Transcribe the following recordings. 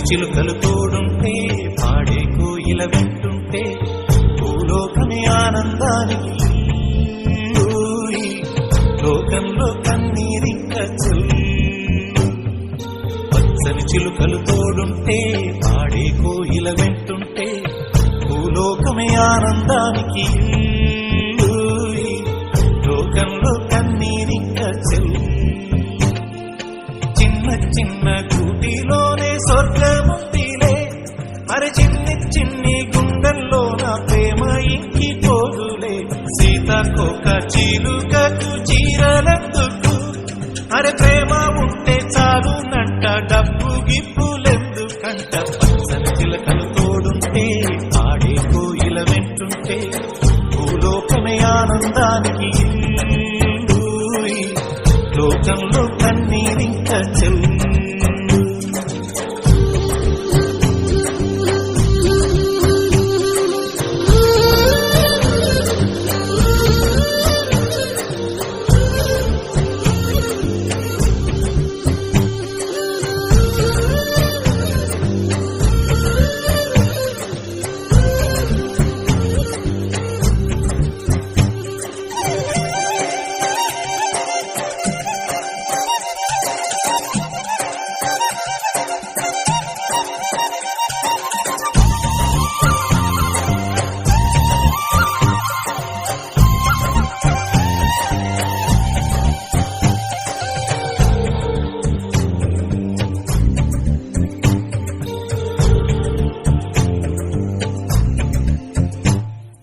చిలుకలు తోడుంటే పాడే కోయిల వెంటుంటే భూలోకమే ఆనందానికి లోకంలో కన్నీరింక పచ్చని చిలుకలు తోడుంటే పాడే కోయిల వెంటుంటే భూలోకమే ఆనందానికి లోకంలో కన్నీరింక చిన్న చిన్న గూటిలోనే స్వర్గముందిలే అరే చిన్ని చిన్ని గుండెల్లో నా ప్రేమ ఇంకి పోదులే సీతకొక చిలుకకు చీరలందుకు అరే ప్రేమ ఉంటే చాలునంట డబ్బు గిప్పులెందుకంట పచ్చని చిలకలు తోడుంటే ఆడే కోయిల వెంటుంటే భూలోకమే ఆనందానికి లోకంలో కన్నీరింక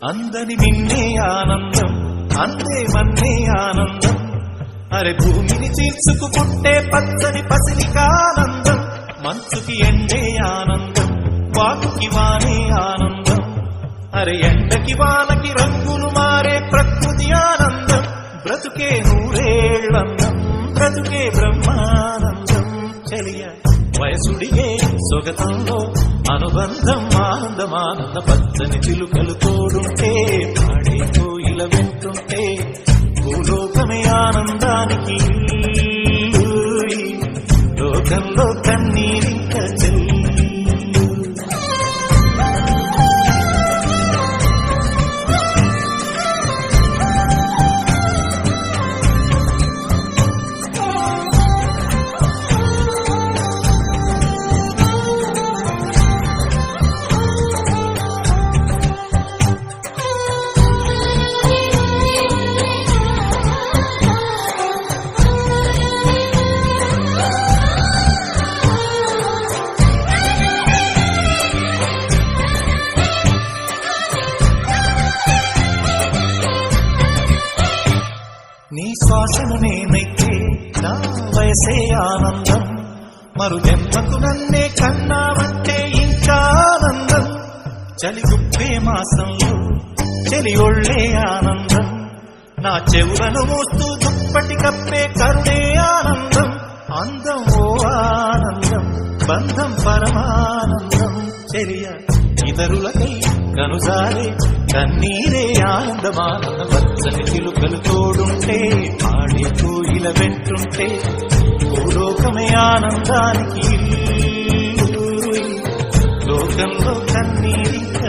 అందని నిన్నే ఆనందం అందే మన్నే ఆనందం అరే భూమిని చీల్చుకు పుట్టే పచ్చని పసిలికానందం మంచుకి ఎండే ఆనందం వాకుకి వానే ఆనందం అరే ఎండకి వానకి రంగులు మారే ప్రకృతి ఆనందం బ్రతుకే నూరేళ్లందం బ్రతుకే బ్రహ్మానందం చెలియ వయసుడిగే సొగతంలో అనుబంధం ఆనందమానంద పచ్చని చిలుకలు తోడుంటే పాడే కోయిల వెంటుంటే భూలోకమే ఆనందానికి లోకంలో కన్నీరింక నీ శ్వాసను నేనైతే నా వయసే ఆనందం మరు జన్మకు నన్నే కన్నావంటే ఇంకా ఆనందం చలిగుప్పే మాసంలో చలి ఒళ్ళే ఆనందం నా చెవులను మోస్తూ దుప్పటి కప్పే కరుణే ఆనందం అందం ఓ ఆనందం బంధం పరమానందం చెలియ ఇతరులకై కనుసారే కన్నీరే ఆనందమానంద పచ్చని చిలుకలు తోడుంటే పాడే కోయిల వెంటుంటే భూలోకమే ఆనందానికి లోకంలో కన్నీరింక